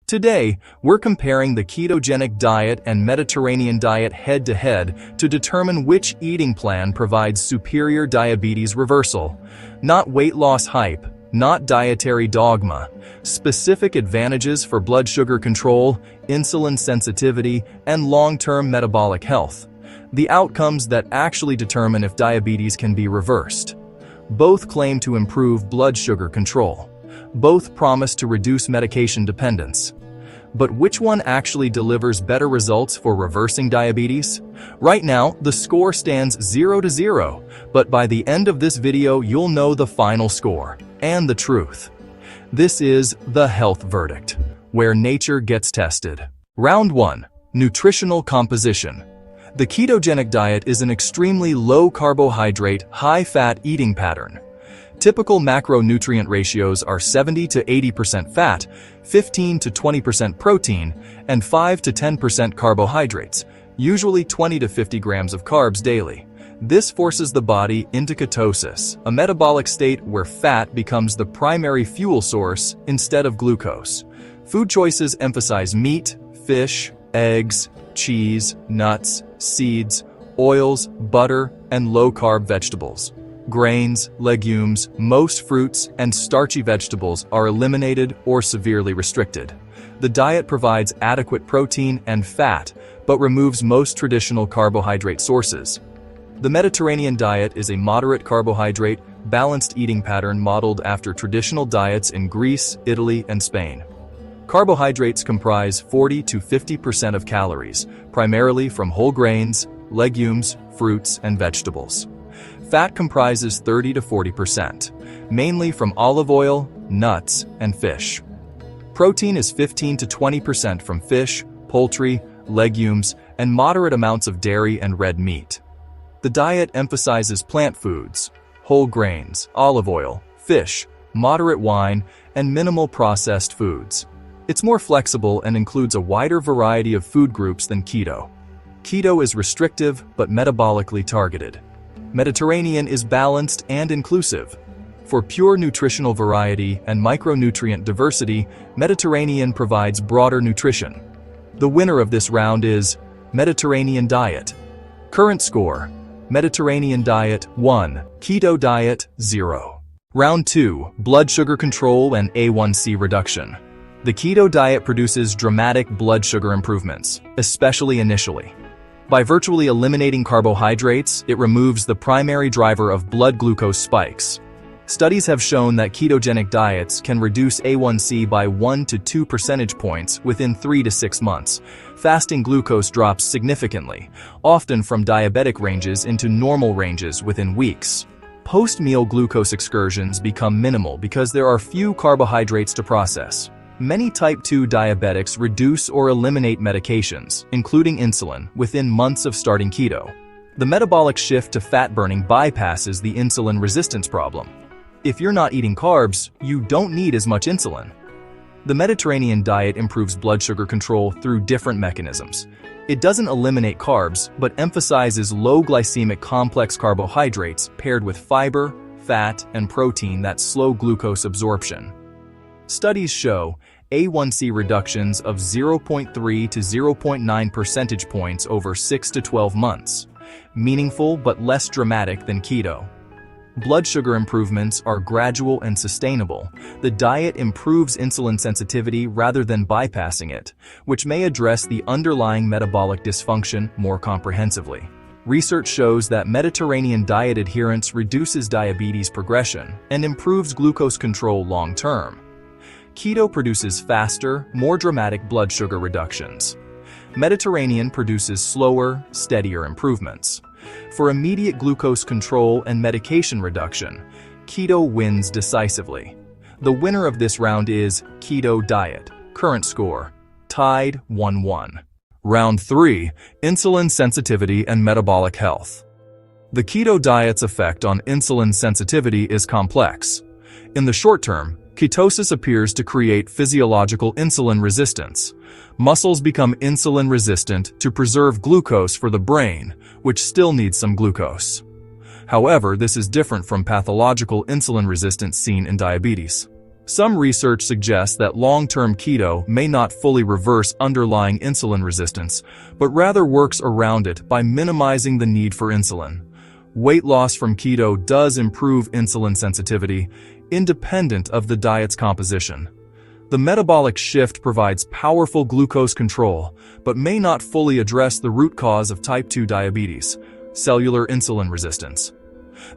Today, we're comparing the ketogenic diet and Mediterranean diet head-to-head to determine which eating plan provides superior diabetes reversal. Not weight loss hype, not dietary dogma. Specific advantages for blood sugar control, insulin sensitivity, and long-term metabolic health. The outcomes that actually determine if diabetes can be reversed. Both claim to improve blood sugar control. Both promise to reduce medication dependence. But which one actually delivers better results for reversing diabetes? Right now, the score stands 0-0, but by the end of this video, you'll know the final score and the truth. This is the health verdict, where nature gets tested. Round 1. Nutritional composition. The ketogenic diet is an extremely low-carbohydrate, high-fat eating pattern. Typical macronutrient ratios are 70 to 80% fat, 15 to 20% protein, and 5 to 10% carbohydrates, usually 20 to 50 grams of carbs daily. This forces the body into ketosis, a metabolic state where fat becomes the primary fuel source instead of glucose. Food choices emphasize meat, fish, eggs, cheese, nuts, seeds, oils, butter, and low-carb vegetables. Grains, legumes, most fruits, and starchy vegetables are eliminated or severely restricted. The diet provides adequate protein and fat, but removes most traditional carbohydrate sources. The Mediterranean diet is a moderate carbohydrate, balanced eating pattern modeled after traditional diets in Greece, Italy, and Spain. Carbohydrates comprise 40 to 50% of calories, primarily from whole grains, legumes, fruits, and vegetables. Fat comprises 30 to 40%, mainly from olive oil, nuts, and fish. Protein is 15 to 20% from fish, poultry, legumes, and moderate amounts of dairy and red meat. The diet emphasizes plant foods, whole grains, olive oil, fish, moderate wine, and minimal processed foods. It's more flexible and includes a wider variety of food groups than keto. Keto is restrictive but metabolically targeted. Mediterranean is balanced and inclusive. For pure nutritional variety and micronutrient diversity, Mediterranean provides broader nutrition. The winner of this round is Mediterranean diet. Current score: Mediterranean diet 1, keto diet 0. Round 2, blood sugar control and A1C reduction. The keto diet produces dramatic blood sugar improvements, especially initially. By virtually eliminating carbohydrates, it removes the primary driver of blood glucose spikes. Studies have shown that ketogenic diets can reduce A1C by 1 to 2 percentage points within 3 to 6 months. Fasting glucose drops significantly, often from diabetic ranges into normal ranges within weeks. Post-meal glucose excursions become minimal because there are few carbohydrates to process. Many type 2 diabetics reduce or eliminate medications, including insulin, within months of starting keto. The metabolic shift to fat burning bypasses the insulin resistance problem. If you're not eating carbs, you don't need as much insulin. The Mediterranean diet improves blood sugar control through different mechanisms. It doesn't eliminate carbs, but emphasizes low glycemic complex carbohydrates paired with fiber, fat, and protein that slow glucose absorption. Studies show A1C reductions of 0.3 to 0.9 percentage points over 6 to 12 months, meaningful but less dramatic than keto. Blood sugar improvements are gradual and sustainable. The diet improves insulin sensitivity rather than bypassing it, which may address the underlying metabolic dysfunction more comprehensively. Research shows that Mediterranean diet adherence reduces diabetes progression and improves glucose control long-term. Keto produces faster, more dramatic blood sugar reductions. Mediterranean produces slower, steadier improvements. For immediate glucose control and medication reduction, keto wins decisively. The winner of this round is keto diet. Current score: tied 1-1. Round 3, insulin sensitivity and metabolic health. The keto diet's effect on insulin sensitivity is complex. In the short term, ketosis appears to create physiological insulin resistance. Muscles become insulin resistant to preserve glucose for the brain, which still needs some glucose. However, this is different from pathological insulin resistance seen in diabetes. Some research suggests that long-term keto may not fully reverse underlying insulin resistance, but rather works around it by minimizing the need for insulin. Weight loss from keto does improve insulin sensitivity, independent of the diet's composition. The metabolic shift provides powerful glucose control, but may not fully address the root cause of type 2 diabetes, cellular insulin resistance.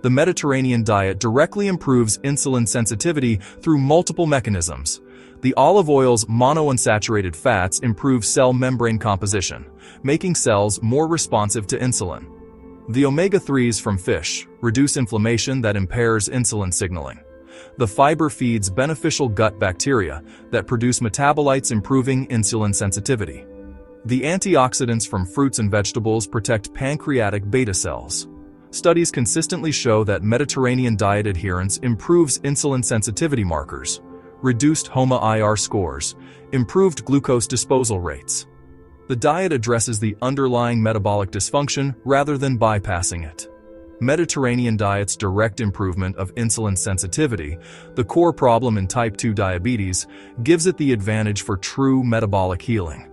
The Mediterranean diet directly improves insulin sensitivity through multiple mechanisms. The olive oil's monounsaturated fats improve cell membrane composition, making cells more responsive to insulin. The omega-3s from fish reduce inflammation that impairs insulin signaling. The fiber feeds beneficial gut bacteria that produce metabolites improving insulin sensitivity. The antioxidants from fruits and vegetables protect pancreatic beta cells. Studies consistently show that Mediterranean diet adherence improves insulin sensitivity markers, reduced HOMA-IR scores, improved glucose disposal rates. The diet addresses the underlying metabolic dysfunction rather than bypassing it. Mediterranean diet's direct improvement of insulin sensitivity, the core problem in type 2 diabetes, gives it the advantage for true metabolic healing.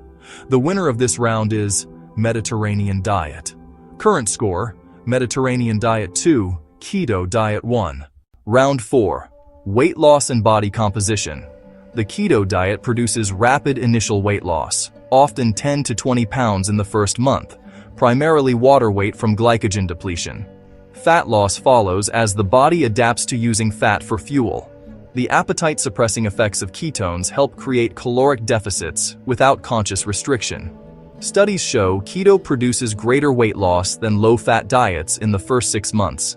The winner of this round is Mediterranean diet. Current score: Mediterranean diet 2, Keto diet 1. Round 4. Weight loss and body composition. The keto diet produces rapid initial weight loss, often 10 to 20 pounds in the first month, primarily water weight from glycogen depletion. Fat loss follows as the body adapts to using fat for fuel. The appetite-suppressing effects of ketones help create caloric deficits without conscious restriction. Studies show keto produces greater weight loss than low-fat diets in the first 6 months,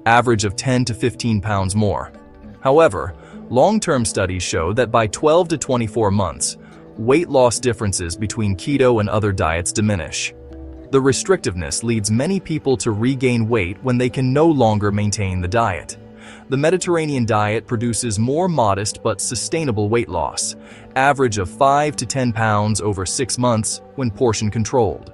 average of 10 to 15 pounds more. However, long-term studies show that by 12 to 24 months, weight loss differences between keto and other diets diminish. The restrictiveness leads many people to regain weight when they can no longer maintain the diet. The Mediterranean diet produces more modest but sustainable weight loss, average of 5 to 10 pounds over 6 months when portion controlled.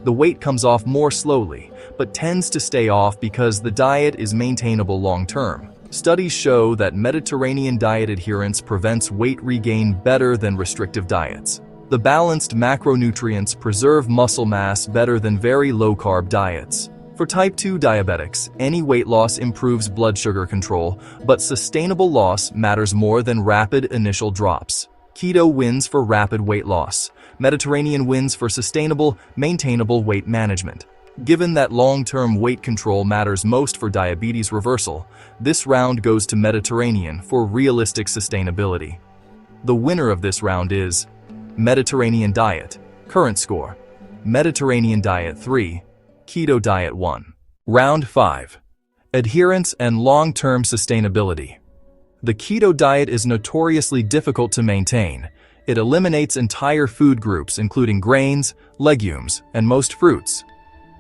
The weight comes off more slowly, but tends to stay off because the diet is maintainable long-term. Studies show that Mediterranean diet adherence prevents weight regain better than restrictive diets. The balanced macronutrients preserve muscle mass better than very low-carb diets. For type 2 diabetics, any weight loss improves blood sugar control, but sustainable loss matters more than rapid initial drops. Keto wins for rapid weight loss. Mediterranean wins for sustainable, maintainable weight management. Given that long-term weight control matters most for diabetes reversal, this round goes to Mediterranean for realistic sustainability. The winner of this round is Mediterranean diet. Current score: Mediterranean diet 3, Keto diet 1. Round 5. Adherence and long-term sustainability. The keto diet is notoriously difficult to maintain. It eliminates entire food groups including grains, legumes, and most fruits.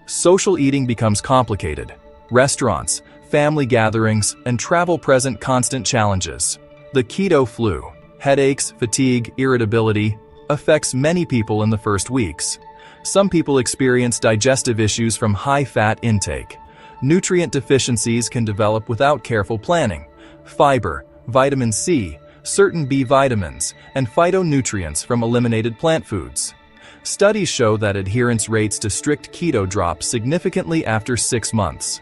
Social eating becomes complicated. Restaurants, family gatherings, and travel present constant challenges. The keto flu, headaches, fatigue, irritability, affects many people in the first weeks. Some people experience digestive issues from high-fat intake. Nutrient deficiencies can develop without careful planning. Fiber, vitamin C, certain B vitamins, and phytonutrients from eliminated plant foods. Studies show that adherence rates to strict keto drop significantly after 6 months.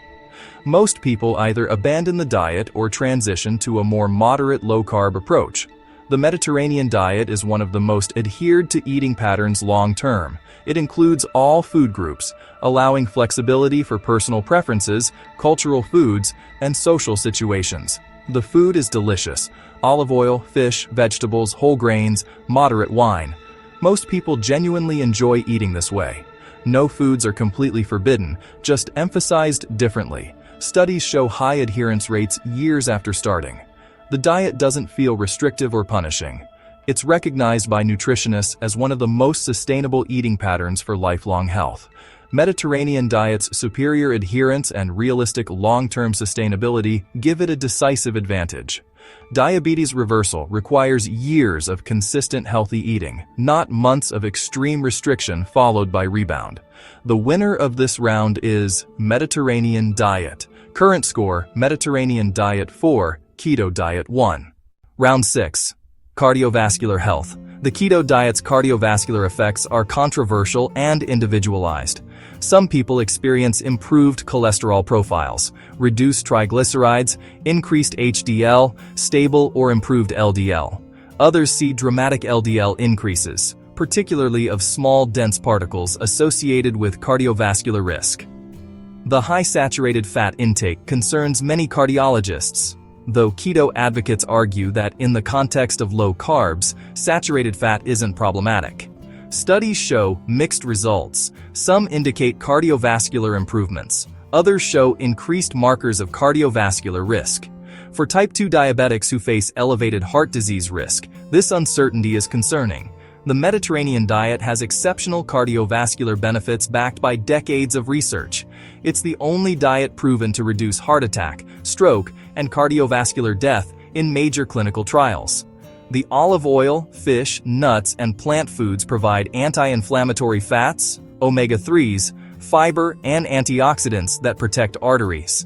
Most people either abandon the diet or transition to a more moderate low-carb approach. The Mediterranean diet is one of the most adhered to eating patterns long-term. It includes all food groups, allowing flexibility for personal preferences, cultural foods, and social situations. The food is delicious: olive oil, fish, vegetables, whole grains, moderate wine. Most people genuinely enjoy eating this way. No foods are completely forbidden, just emphasized differently. Studies show high adherence rates years after starting. The diet doesn't feel restrictive or punishing. It's recognized by nutritionists as one of the most sustainable eating patterns for lifelong health. Mediterranean diet's superior adherence and realistic long-term sustainability give it a decisive advantage. Diabetes reversal requires years of consistent healthy eating, not months of extreme restriction followed by rebound. The winner of this round is Mediterranean diet. Current score: Mediterranean diet 4, Keto diet 1. Round 6. Cardiovascular health. The keto diet's cardiovascular effects are controversial and individualized. Some people experience improved cholesterol profiles, reduced triglycerides, increased HDL, stable or improved LDL. Others see dramatic LDL increases, particularly of small dense particles associated with cardiovascular risk. The high saturated fat intake concerns many cardiologists, though keto advocates argue that in the context of low carbs, saturated fat isn't problematic. Studies show mixed results. Some indicate cardiovascular improvements. Others show increased markers of cardiovascular risk. For type 2 diabetics who face elevated heart disease risk, this uncertainty is concerning. The Mediterranean diet has exceptional cardiovascular benefits backed by decades of research. It's the only diet proven to reduce heart attack, stroke, and cardiovascular death in major clinical trials. The olive oil, fish, nuts, and plant foods provide anti-inflammatory fats, omega-3s, fiber, and antioxidants that protect arteries.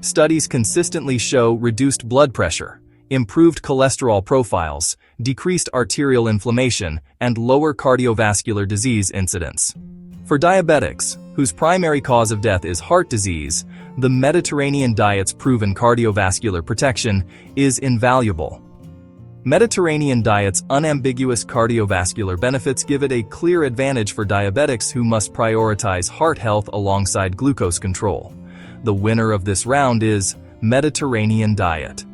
Studies consistently show reduced blood pressure, improved cholesterol profiles, decreased arterial inflammation, and lower cardiovascular disease incidence. For diabetics, whose primary cause of death is heart disease, the Mediterranean diet's proven cardiovascular protection is invaluable. Mediterranean diet's unambiguous cardiovascular benefits give it a clear advantage for diabetics who must prioritize heart health alongside glucose control. The winner of this round is Mediterranean diet.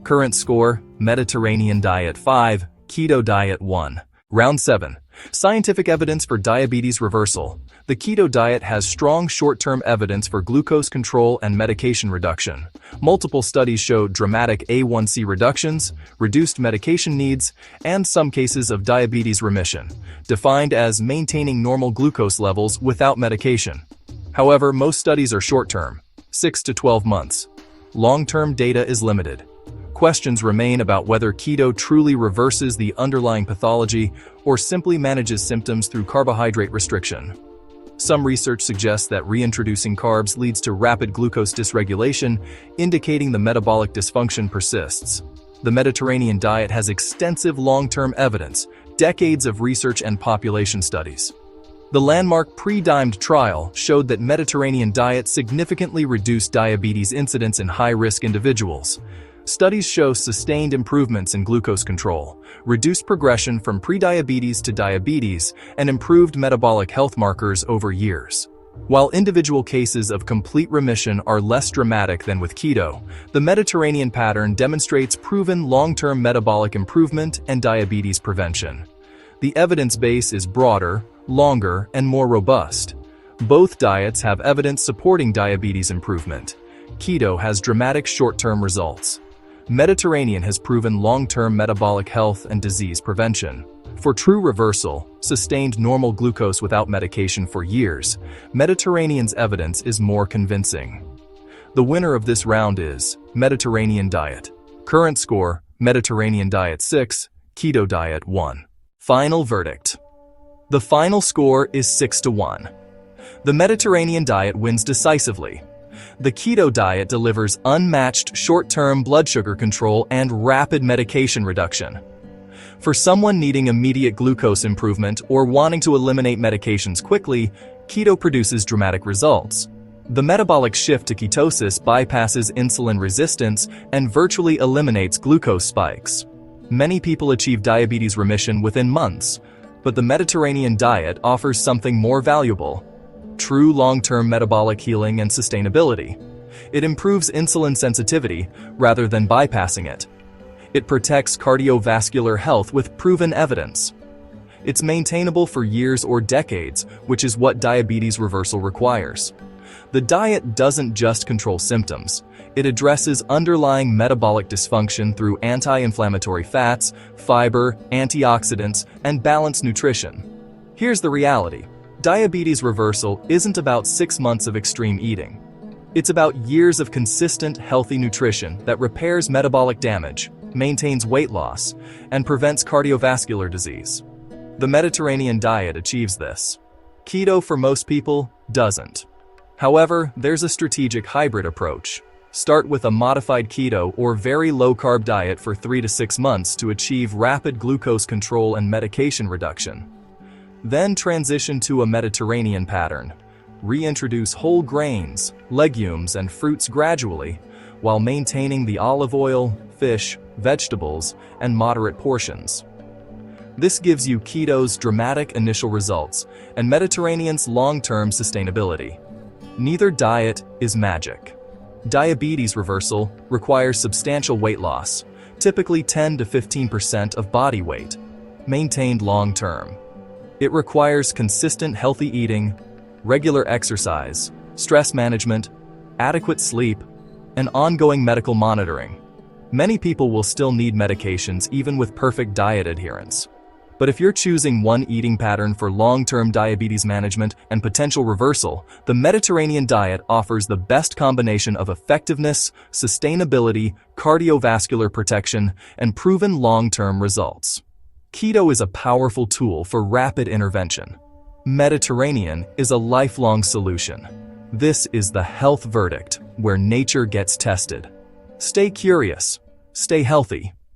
Current score: Mediterranean diet 5, keto diet 1. Round 7. Scientific evidence for diabetes reversal. The keto diet has strong short-term evidence for glucose control and medication reduction. Multiple studies show dramatic A1C reductions, reduced medication needs, and some cases of diabetes remission, defined as maintaining normal glucose levels without medication. However, most studies are short-term, 6 to 12 months. Long-term data is limited. Questions remain about whether keto truly reverses the underlying pathology or simply manages symptoms through carbohydrate restriction. Some research suggests that reintroducing carbs leads to rapid glucose dysregulation, indicating the metabolic dysfunction persists. The Mediterranean diet has extensive long-term evidence, decades of research and population studies. The landmark pre-dimed trial showed that Mediterranean diet significantly reduced diabetes incidence in high-risk individuals. Studies show sustained improvements in glucose control, reduced progression from prediabetes to diabetes, and improved metabolic health markers over years. While individual cases of complete remission are less dramatic than with keto, the Mediterranean pattern demonstrates proven long-term metabolic improvement and diabetes prevention. The evidence base is broader, longer, and more robust. Both diets have evidence supporting diabetes improvement. Keto has dramatic short-term results. Mediterranean has proven long-term metabolic health and disease prevention. For true reversal, sustained normal glucose without medication for years, Mediterranean's evidence is more convincing. The winner of this round is Mediterranean diet. Current score: Mediterranean diet 6, keto diet 1. Final verdict. The final score is 6-1. The Mediterranean diet wins decisively. The keto diet delivers unmatched short-term blood sugar control and rapid medication reduction. For someone needing immediate glucose improvement or wanting to eliminate medications quickly, keto produces dramatic results. The metabolic shift to ketosis bypasses insulin resistance and virtually eliminates glucose spikes. Many people achieve diabetes remission within months, but the Mediterranean diet offers something more valuable: true long-term metabolic healing and sustainability. It improves insulin sensitivity rather than bypassing it. It protects cardiovascular health with proven evidence. It's maintainable for years or decades, which is what diabetes reversal requires. The diet doesn't just control symptoms. It addresses underlying metabolic dysfunction through anti-inflammatory fats, fiber, antioxidants, and balanced nutrition. Here's the reality. Diabetes reversal isn't about 6 months of extreme eating. It's about years of consistent, healthy nutrition that repairs metabolic damage, maintains weight loss, and prevents cardiovascular disease. The Mediterranean diet achieves this. Keto, for most people, doesn't. However, there's a strategic hybrid approach. Start with a modified keto or very low-carb diet for 3 to 6 months to achieve rapid glucose control and medication reduction. Then transition to a Mediterranean pattern. Reintroduce whole grains, legumes, and fruits gradually, while maintaining the olive oil, fish, vegetables, and moderate portions. This gives you keto's dramatic initial results and Mediterranean's long-term sustainability. Neither diet is magic. Diabetes reversal requires substantial weight loss, typically 10 to 15% of body weight, maintained long-term. It requires consistent healthy eating, regular exercise, stress management, adequate sleep, and ongoing medical monitoring. Many people will still need medications even with perfect diet adherence. But if you're choosing one eating pattern for long-term diabetes management and potential reversal, the Mediterranean diet offers the best combination of effectiveness, sustainability, cardiovascular protection, and proven long-term results. Keto is a powerful tool for rapid intervention. Mediterranean is a lifelong solution. This is the health verdict where nature gets tested. Stay curious, stay healthy,